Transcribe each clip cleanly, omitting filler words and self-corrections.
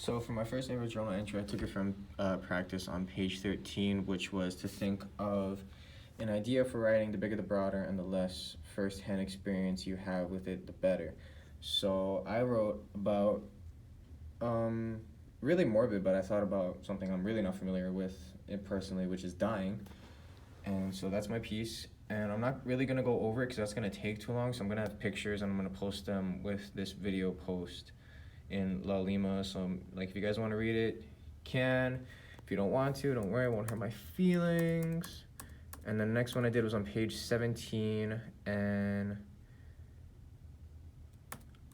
So for my first ever journal entry, I took it from practice on page 13, which was to think of an idea for writing. The bigger the broader and the less first-hand experience you have with it, the better. So I wrote about really morbid, but I thought about something I'm really not familiar with it personally, which is dying. And so that's my piece. And I'm not really gonna go over it because that's gonna take too long. So I'm gonna have pictures and I'm gonna post them with this video post in La Lima. So like if you guys want to read it, can. If you don't want to, don't worry, it won't hurt my feelings. And the next one I did was on page 17, and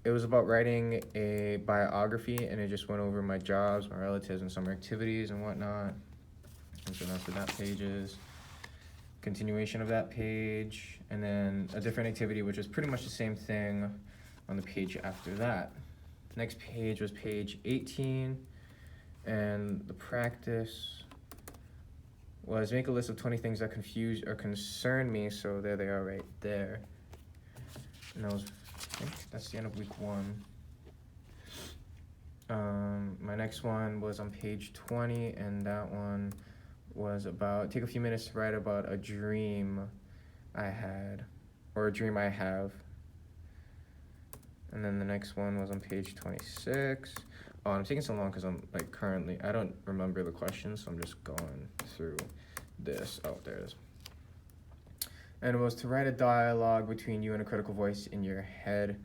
it was about writing a biography, and it just went over my jobs, my relatives, and summer activities and whatnot. And so that's what that page is. Continuation of that page, and then a different activity, which is pretty much the same thing on the page after that. Next page was page 18, and the practice was make a list of 20 things that confuse or concern me. So there they are right there. And that was, I think that's the end of week 1. My next one was on page 20, and that one was about take a few minutes to write about a dream I had, or a dream I have. And then the next one was on page 26. Oh, I'm taking so long because I'm like currently, I don't remember the questions, so I'm just going through this. Oh, there it is. And it was to write a dialogue between you and a critical voice in your head.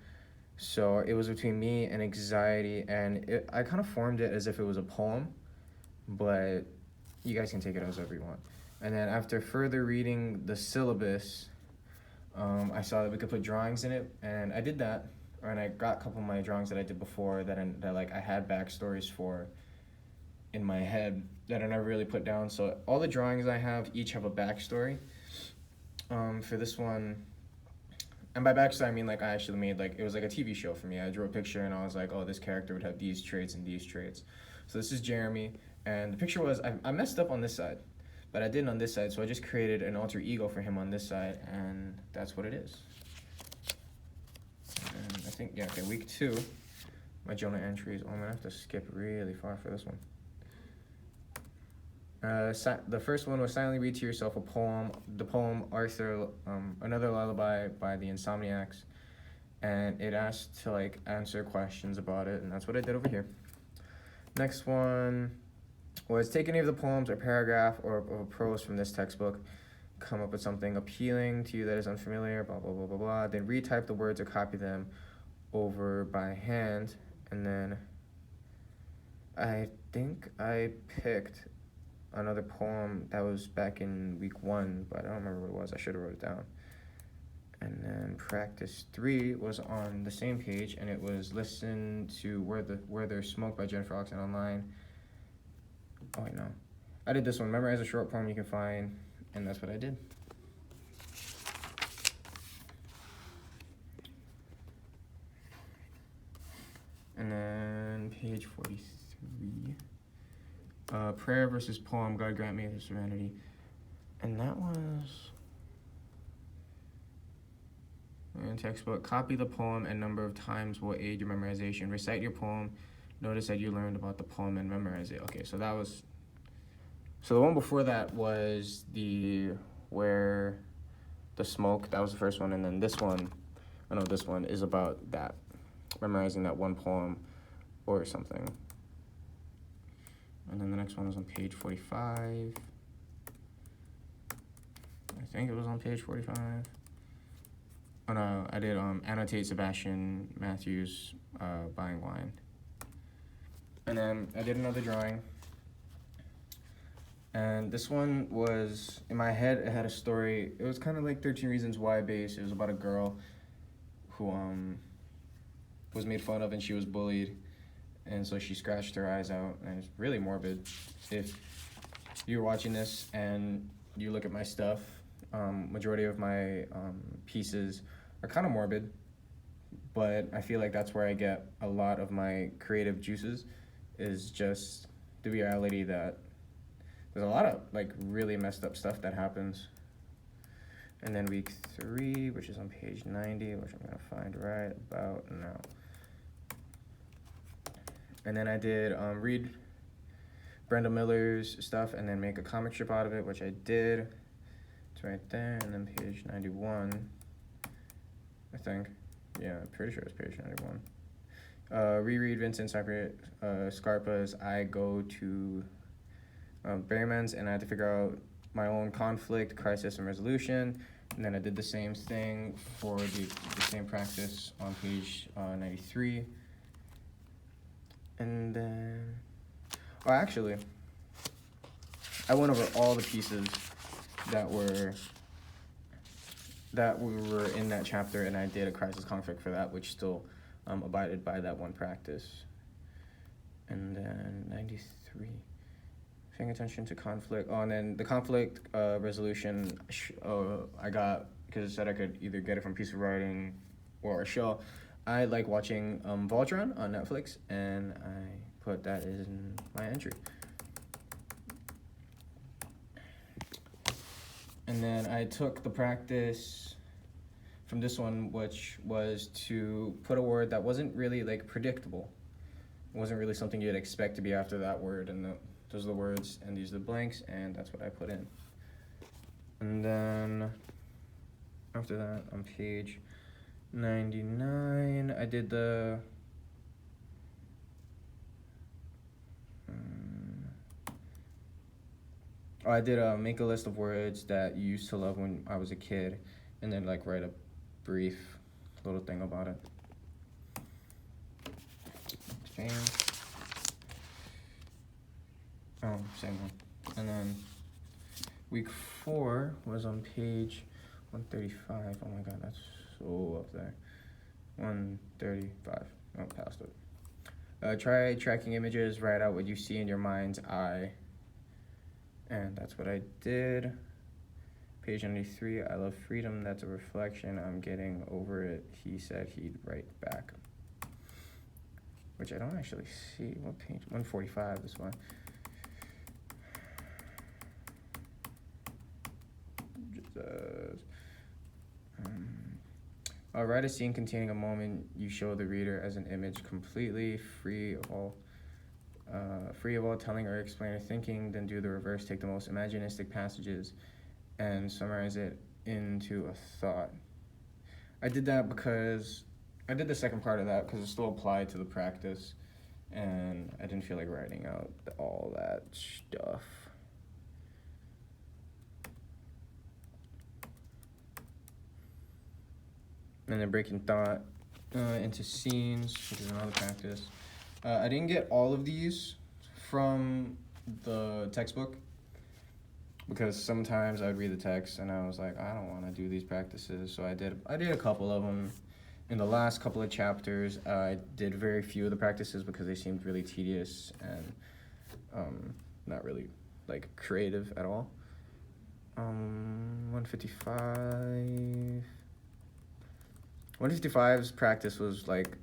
So it was between me and anxiety, and I kind of formed it as if it was a poem, but you guys can take it as whatever you want. And then after further reading the syllabus, I saw that we could put drawings in it, and I did that. And I got a couple of my drawings that I did before that like I had backstories for in my head that I never really put down. So all the drawings I have each have a backstory. For this one, and by backstory I mean like I actually made like it was like a TV show for me. I drew a picture and I was like, oh, this character would have these traits and these traits. So this is Jeremy, and the picture was I messed up on this side, but I didn't on this side. So I just created an alter ego for him on this side, and that's what it is. And I think, yeah, okay, week 2, my journal entries. Oh, I'm gonna have to skip really far for this one. The first one was silently read to yourself a poem, the poem Arthur, Another Lullaby by the Insomniacs, and it asked to like answer questions about it, and that's what I did over here. Next one was take any of the poems or paragraph or prose from this textbook, come up with something appealing to you that is unfamiliar, blah, blah, blah, blah, blah. Then retype the words or copy them over by hand. And then I think I picked another poem that was back in week 1, but I don't remember what it was. I should have wrote it down. And then practice 3 was on the same page, and it was listen to Where There's Smoke by Jennifer Oxen online. Oh, wait, no. I did this one. Memorize a short poem you can find. And that's what I did. And then page 43. Prayer versus poem, God grant me the serenity. And that was in textbook. Copy the poem and number of times will aid your memorization. Recite your poem. Notice that you learned about the poem and memorize it. Okay, so that was... So the one before that was Where the Smoke. That was the first one. And then this one, this one is about that, memorizing that one poem or something. And then the next one was on page 45. I think it was on page 45. Oh no, I did annotate Sebastian Matthews buying wine. And then I did another drawing. And this one was, in my head, it had a story. It was kind of like 13 Reasons Why based. It was about a girl who was made fun of and she was bullied. And so she scratched her eyes out. And it's really morbid. If you're watching this and you look at my stuff, majority of my pieces are kind of morbid. But I feel like that's where I get a lot of my creative juices, is just the reality that there's a lot of like really messed up stuff that happens. And then week 3, which is on page 90, which I'm gonna find right about now. And then I did read Brenda Miller's stuff and then make a comic strip out of it, which I did. It's right there, and then page 91, I think. Yeah, I'm pretty sure it's page 91. Reread Vincent Scarpa's I Go to Berryman's, and I had to figure out my own conflict, crisis, and resolution. And then I did the same thing for the same practice on page 93. And then, oh, actually, I went over all the pieces that were in that chapter, and I did a crisis conflict for that, which still abided by that one practice. And then 93, paying attention to conflict. Oh, and then the conflict resolution, I got, because it said I could either get it from piece of writing or a show. I like watching Voltron on Netflix, and I put that in my entry. And then I took the practice from this one, which was to put a word that wasn't really like predictable. It wasn't really something you'd expect to be after that word, and those are the words, and these are the blanks, and that's what I put in. And then after that, on page 99, I did the I did make a list of words that you used to love when I was a kid, and then like write a brief little thing about it. Exchange. Oh, same one. And then week 4 was on page 135. Oh my god, that's so up there. 135. Oh, past it. Try tracking images, write out what you see in your mind's eye. And that's what I did. Page 93, I love freedom, that's a reflection, I'm getting over it, he said he'd write back. Which I don't actually see, what page? 145, this one. Write a scene containing a moment you show the reader as an image, completely free of all telling or explaining or thinking, then do the reverse, take the most imaginistic passages and summarize it into a thought. I did that because, I did the second part of that because it still applied to the practice, and I didn't feel like writing out all that stuff. And then breaking thought into scenes, which is another practice. I didn't get all of these from the textbook because sometimes I'd read the text and I was like, I don't want to do these practices. So I did a couple of them. In the last couple of chapters, I did very few of the practices because they seemed really tedious and not really like creative at all. 155. 155's practice was like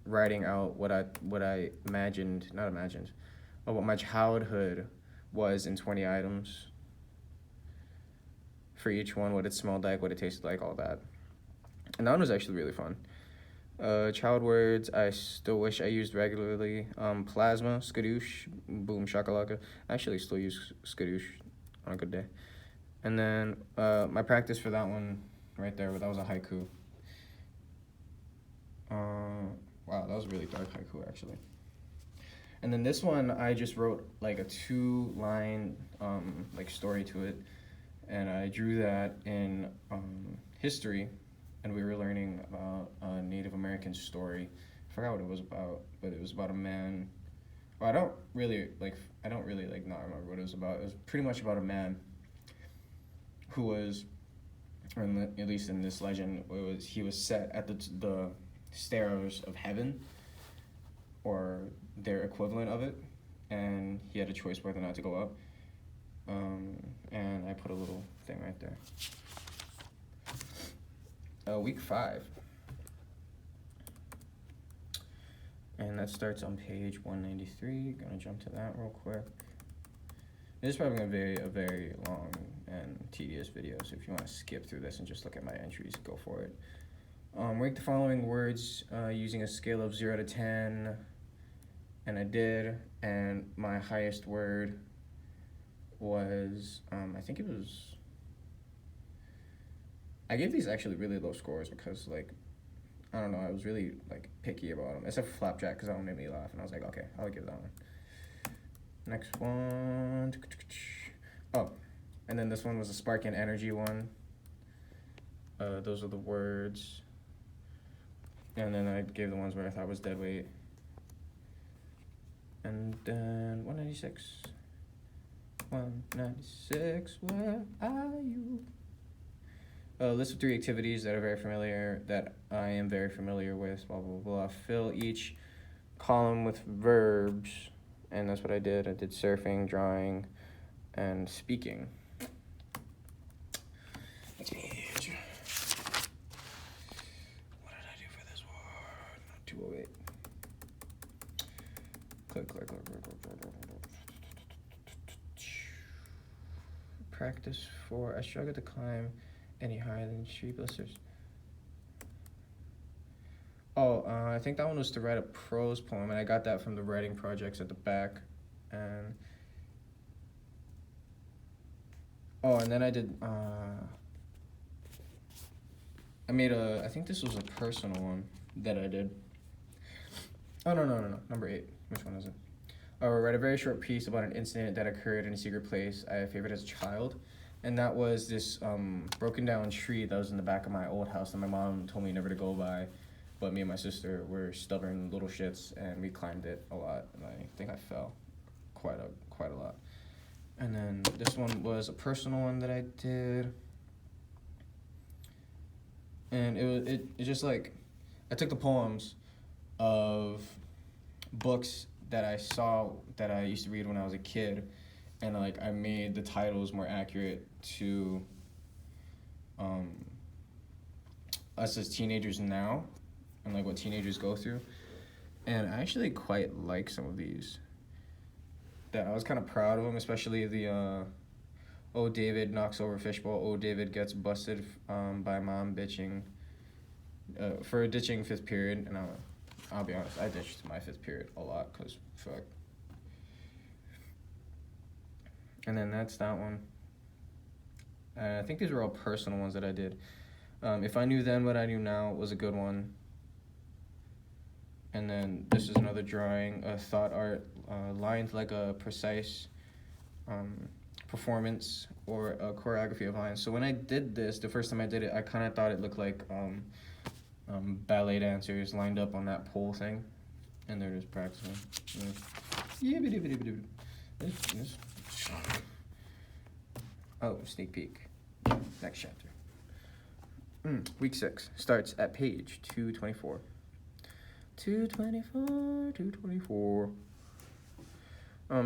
writing out what I what my childhood was in 20 items. For each one, what it smelled like, what it tasted like, all that. And that one was actually really fun. Child words I still wish I used regularly. Plasma, skadoosh, boom shakalaka. I actually still use skadoosh on a good day. And then my practice for that one right there, that was a haiku. Wow, that was a really dark haiku actually. And then this one, I just wrote like a 2-line like story to it, and I drew that in history, and we were learning about a Native American story. I forgot what it was about, but it was about a man. Well, I don't really not remember what it was about. It was pretty much about a man who was, or at least in this legend, he was set at the stairs of heaven, or their equivalent of it, and he had a choice whether or not to go up. And I put a little thing right there. Week 5. And that starts on page 193. Gonna jump to that real quick. This is probably gonna be a very long and tedious video, so if you want to skip through this and just look at my entries, go for it. Rank the following words using a scale of 0 to 10, and I did, and my highest word was, I think it was, I gave these actually really low scores because, like, I don't know, I was really, like, picky about them, except for Flapjack, because that one made me laugh, and I was like, okay, I'll give that one. Next one, oh, and then this one was a Spark and Energy one. Those are the words. And then I gave the ones where I thought was dead weight. And then 196. 196, where are you? A list of 3 activities that I am very familiar with, blah, blah, blah. Fill each column with verbs. And that's what I did. I did surfing, drawing, and speaking. Next page. What did I do for this one? 208. Click. Practice 4. I struggle to climb any higher than 3 blisters. Oh, I think that one was to write a prose poem, and I got that from the writing projects at the back. And and then I did, I made I think this was a personal one that I did. Oh, no, number 8. Which one is it? Write a very short piece about an incident that occurred in a secret place I favored as a child. And that was this broken down tree that was in the back of my old house that my mom told me never to go by. But me and my sister were stubborn little shits, and we climbed it a lot. And I think I fell quite a lot. And then this one was a personal one that I did. And it just like, I took the poems of books that I saw that I used to read when I was a kid, and like I made the titles more accurate to us as teenagers now, and like what teenagers go through. And I actually quite like some of these. That I was kind of proud of them, especially the oh, David knocks over fishbowl. Oh, David gets busted by mom bitching for ditching 5th period. And I'll be honest, I ditched my 5th period a lot because fuck. And then that's that one. I think these were all personal ones that I did. If I knew then what I knew now was a good one. And then this is another drawing, thought art, lines like a precise performance or a choreography of lines. So when I did this, the first time I did it, I kind of thought it looked like ballet dancers lined up on that pole thing, and they're just practicing. Oh, sneak peek. Next chapter. Week 6 starts at page 224. 224.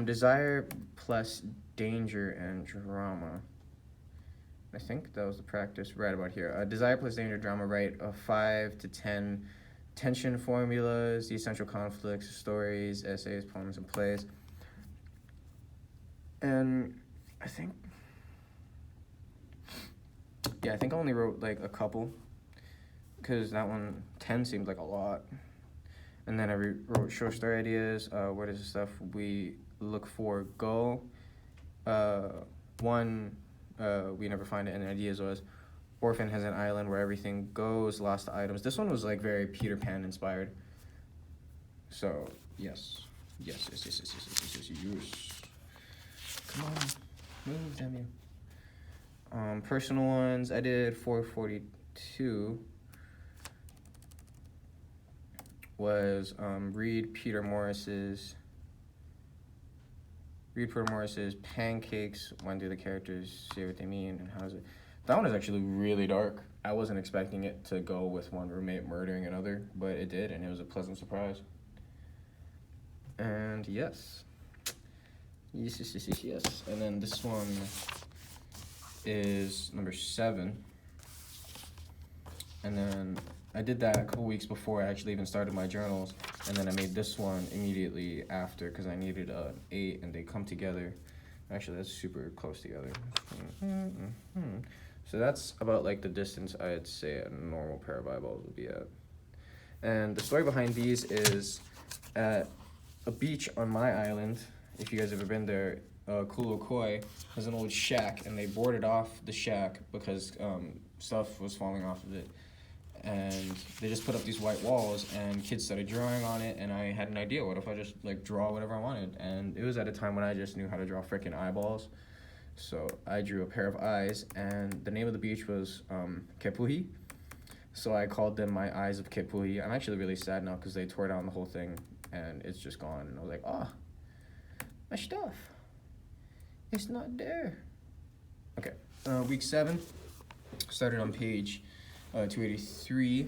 Desire plus danger and drama. I think that was the practice right about here. Desire plus danger, drama, write 5 to 10 tension formulas, the essential conflicts, stories, essays, poems, and plays. And I think I only wrote like a couple, because that one, 10 seemed like a lot. And then I wrote short story ideas. What is the stuff we look for? Go. 1, we never find it. And the ideas was, orphan has an island where everything goes, lost items. This one was like very Peter Pan inspired. So yes. Come on, move, damn you. Personal ones, I did 442. Was read Peter Morris's Pancakes. When do the characters say what they mean, and how is it? That one is actually really dark. I wasn't expecting it to go with one roommate murdering another, but it did, and it was a pleasant surprise. And yes. And then this one is number 7. And then I did that a couple weeks before I actually even started my journals, and then I made this one immediately after because I needed an 8, and they come together. Actually, that's super close together. So that's about like the distance I'd say a normal pair of eyeballs would be at. And the story behind these is at a beach on my island. If you guys ever been there, Kulokoi has an old shack, and they boarded off the shack because stuff was falling off of it. And they just put up these white walls, and kids started drawing on it, and I had an idea. What if I just like draw whatever I wanted? And it was at a time when I just knew how to draw freaking eyeballs. So I drew a pair of eyes, and the name of the beach was Kepuhi. So I called them my Eyes of Kepuhi. I'm actually really sad now because they tore down the whole thing, and it's just gone. And I was like, oh, my stuff. It's not there. Okay, week 7 started on page 283,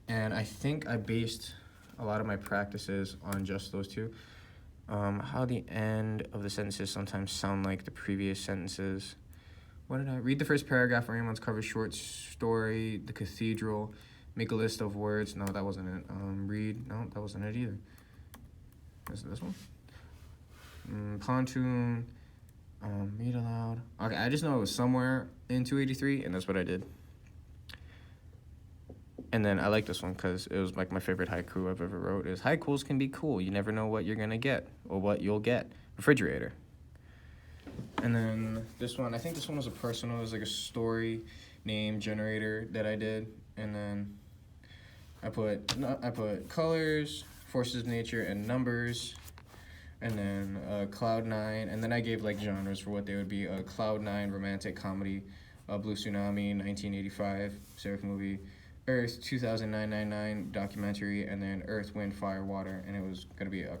and I think I based a lot of my practices on just those two. How the end of the sentences sometimes sound like the previous sentences. What did I read? The first paragraph for anyone's cover short story, The Cathedral, make a list of words. No, that wasn't it. Read. No, that wasn't it either. Is it this one? Pontoon. Read aloud. Okay, I just know it was somewhere in 283, and that's what I did. And then I like this one because it was like my favorite haiku I've ever wrote. Is haikus can be cool. You never know what you're gonna get or what you'll get. Refrigerator. And then this one, I think this one was a personal. It was like a story name generator that I did. And then I put colors, forces of nature, and numbers. And then Cloud 9. And then I gave like genres for what they would be. Cloud 9 romantic comedy, Blue Tsunami 1985 surf movie, Earth 2009 documentary, and then Earth, Wind, Fire, Water. And it was gonna be a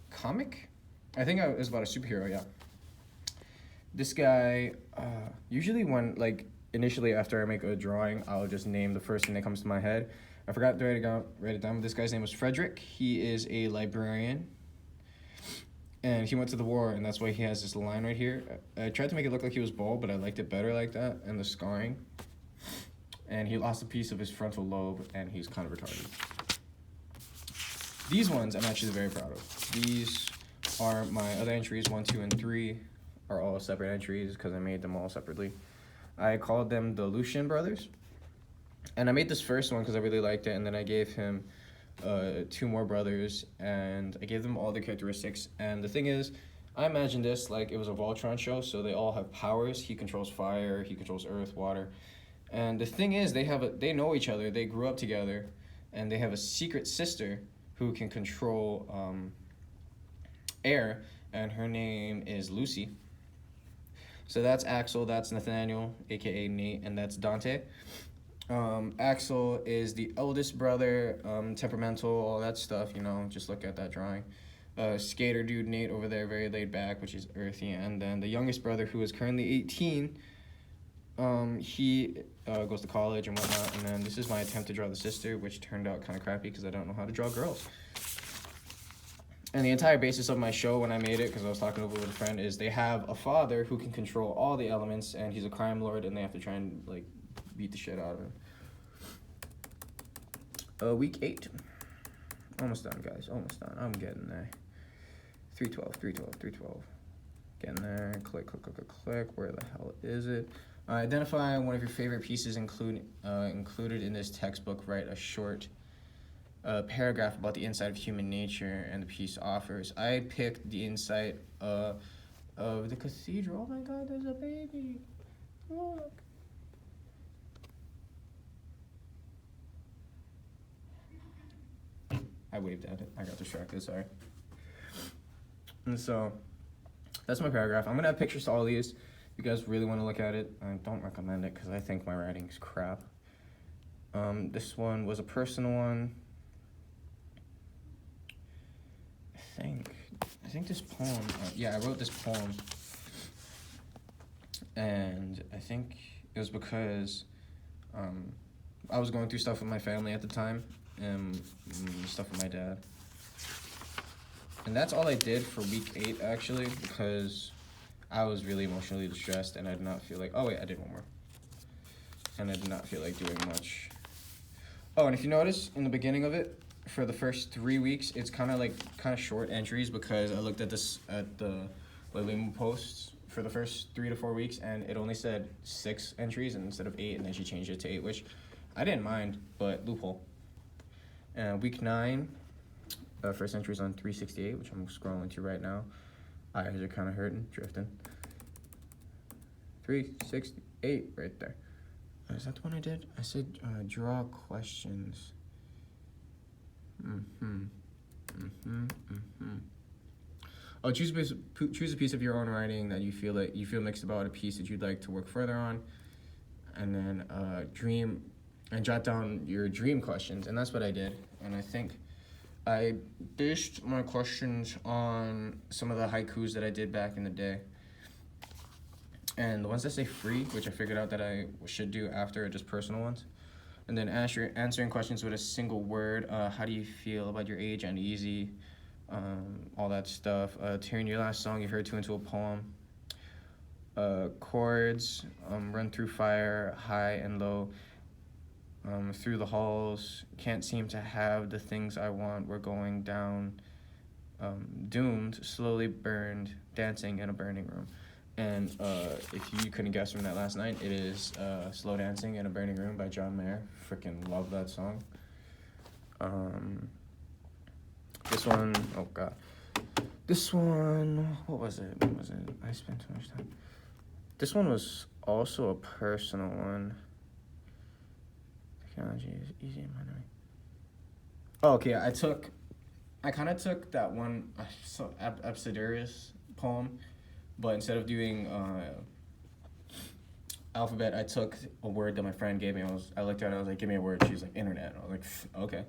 comic. I think it was about a superhero. Yeah. This guy, usually when, like, initially after I make a drawing, I'll just name the first thing that comes to my head. I forgot to write it down, but this guy's name was Frederick. He is a librarian, and he went to the war, and that's why he has this line right here. I tried to make it look like he was bald, but I liked it better like that, and the scarring. And he lost a piece of his frontal lobe, and he's kind of retarded. These ones I'm actually very proud of. These are my other entries, 1, 2, and 3. Are all separate entries because I made them all separately. I called them the Lucian brothers. And I made this first one because I really liked it, and then I gave him 2 more brothers, and I gave them all the characteristics. And the thing is, I imagined this like it was a Voltron show, so they all have powers. He controls fire, he controls earth, water. And the thing is, they know each other, they grew up together, and they have a secret sister who can control air, and her name is Lucy. So that's Axel, that's Nathaniel, aka Nate, and that's Dante. Axel is the eldest brother, temperamental, all that stuff, you know, just look at that drawing. Skater dude Nate over there, very laid back, which is earthy. And then the youngest brother, who is currently 18, he goes to college and whatnot. And then this is my attempt to draw the sister, which turned out kind of crappy because I don't know how to draw girls. And the entire basis of my show when I made it, because I was talking over with a friend, is they have a father who can control all the elements, and he's a crime lord, and they have to try and like beat the shit out of him. Week 8. Almost done, guys. Almost done. I'm getting there. 312. Getting there. Click. Where the hell is it? Identify one of your favorite pieces included in this textbook. Write a short paragraph about the insight of human nature and the piece offers. I picked the insight of the cathedral. Oh my God, there's a baby. Look. I waved at it. I got distracted, sorry. And so, that's my paragraph. I'm going to have pictures to all these. If you guys really want to look at it, I don't recommend it because I think my writing's crap. This one was a personal one. I think this poem, I wrote this poem, and I think it was because I was going through stuff with my family at the time, and stuff with my dad. And that's all I did for week 8, actually, because I was really emotionally distressed, and I did not feel like, I did one more. And I did not feel like doing much. Oh, and if you notice, in the beginning of it, for the first 3 weeks, it's kind of short entries because I looked at the Lilium posts for the first 3 to 4 weeks, and it only said 6 entries instead of 8, and then she changed it to 8, which I didn't mind, but loophole. Week 9, First entry is on 368, which I'm scrolling to right now. Eyes are kind of hurting, drifting. 368 right there. Is that the one I did? I said draw questions. Oh, choose a piece of your own writing that you feel mixed about, a piece that you'd like to work further on, and then dream and jot down your dream questions. And that's what I did. And I think I based my questions on some of the haikus that I did back in the day. And the ones that say free, which I figured out that I should do after, are just personal ones. And then answering questions with a single word. How do you feel about your age? Uneasy. All that stuff. Turn your last song you heard to into a poem. Chords. Run through fire. High and low. Through the halls. Can't seem to have the things I want. We're going down. Doomed. Slowly burned. Dancing in a burning room. And if you couldn't guess from that last night, it is Slow Dancing in a Burning Room by John Mayer. Freaking love that song. This one, oh God. This one, what was it? I spent too much time. This one was also a personal one. Technology is easy in my mind. Oh, okay, I kind of took that one, Absidarius poem. But instead of doing alphabet, I took a word that my friend gave me. I looked at it, I was like, give me a word. She was like, internet. I was like, okay.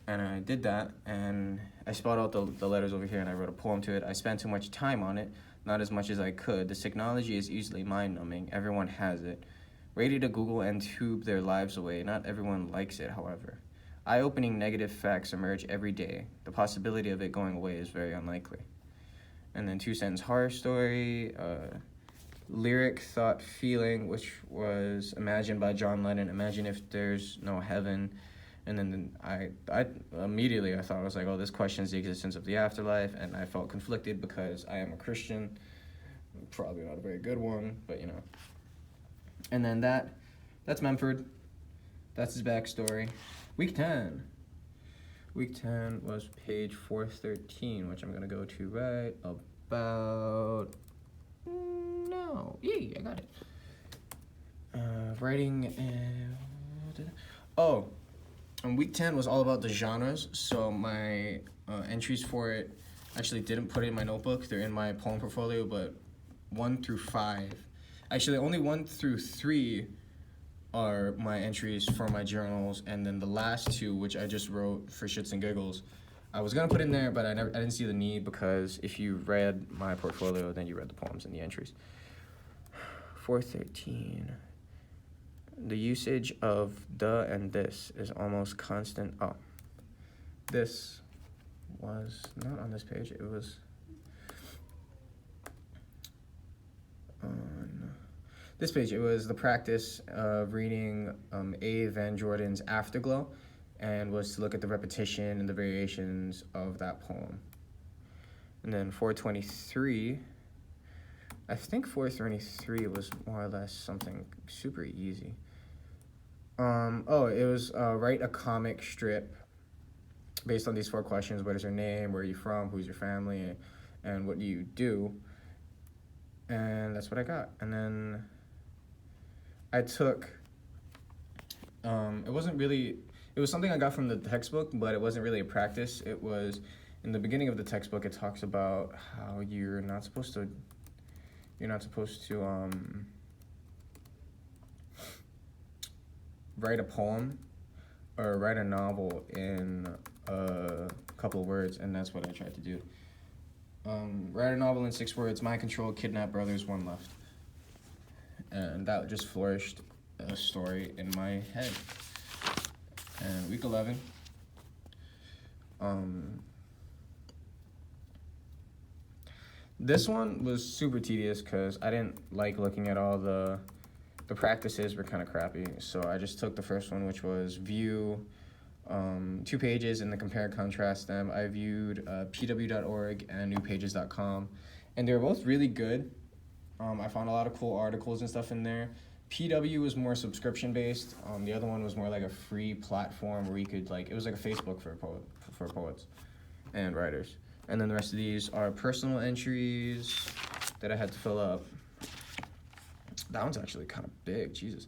And I did that, and I spelled out the letters over here, and I wrote a poem to it. I spent too much time on it, not as much as I could. This technology is easily mind-numbing. Everyone has it. Ready to Google and tube their lives away. Not everyone likes it, however. Eye-opening negative facts emerge every day. The possibility of it going away is very unlikely. And then 2-sentence horror story, lyric, thought, feeling, which was imagined by John Lennon. Imagine if there's no heaven. And then I immediately, I thought, I was like, oh, this questions the existence of the afterlife. And I felt conflicted because I am a Christian. Probably not a very good one, but you know. And then that's Memphord. That's his backstory. Week 10. Week 10 was page 413, which I'm going to go to right about now. Yay, I got it. Writing and... Oh, and week 10 was all about the genres, so my entries for it actually didn't put it in my notebook. They're in my poem portfolio, but 1 through 5. Actually, only 1 through 3 are my entries for my journals, and then the last 2, which I just wrote for shits and giggles, I was gonna put in there, but I didn't see the need, because if you read my portfolio, then you read the poems and the entries. 413. The usage of the and this is almost constant. Oh, this was not on this page. It was on this page. It was the practice of reading A. Van Jordan's Afterglow, and was to look at the repetition and the variations of that poem. And then 423, I think 423 was more or less something super easy. It was write a comic strip based on these 4 questions. What is your name? Where are you from? Who's your family? And what do you do? And that's what I got. And then I took, it was something I got from the textbook, but it wasn't really a practice. It was, in the beginning of the textbook, it talks about how you're not supposed to write a poem or write a novel in a couple of words, and that's what I tried to do. Write a novel in 6 words, mind control, kidnap brothers, 1 left. And that just flourished a story in my head. And week 11, this one was super tedious because I didn't like looking at all the practices were kind of crappy. So I just took the first one, which was view 2 pages and then compare and contrast them. I viewed pw.org and newpages.com, and they were both really good. I found a lot of cool articles and stuff in there. PW was more subscription based. The other one was more like a free platform where you could it was like a Facebook for poets. and writers. And then the rest of these are personal entries that I had to fill up. That one's actually kind of big, Jesus.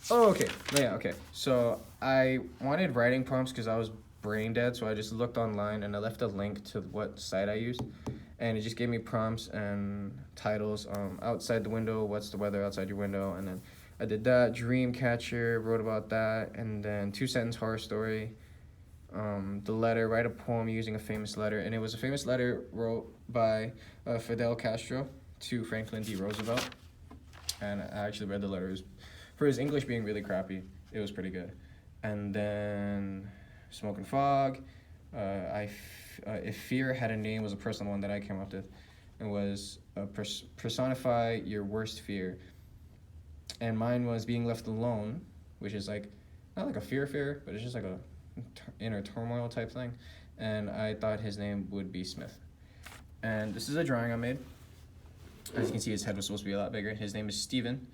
Oh, okay. Yeah, okay. So I wanted writing prompts because I was brain dead, so I just looked online and I left a link to what site I used, and it just gave me prompts and titles. Outside the window, what's the weather outside your window? And then I did that. Dreamcatcher, wrote about that, and then 2-sentence horror story. The letter, write a poem using a famous letter, and it was a famous letter wrote by Fidel Castro to Franklin D. Roosevelt, and I actually read the letters. For his English being really crappy, it was pretty good. And then Smoke and Fog, If Fear Had a Name was a personal one that I came up with. It was personify your worst fear. And mine was being left alone, which is like, not like a fear, but it's just like a inner turmoil type thing. And I thought his name would be Smith. And this is a drawing I made. As you can see, his head was supposed to be a lot bigger. His name is Steven.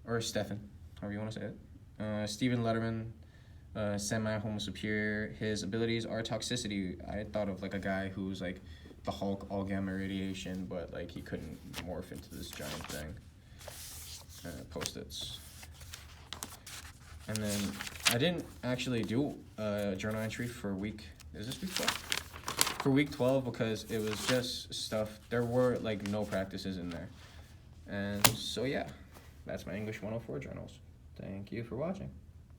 Or Stefan, however you want to say it. Stephen Letterman, semi-homo superior. His abilities are toxicity. I thought of like a guy who's like the Hulk, all gamma radiation, but like he couldn't morph into this giant thing. Post-its. And then I didn't actually do a journal entry for week, is this week 12? For week 12 because it was just stuff, there were like no practices in there. And so yeah. That's my English 104 journals. Thank you for watching.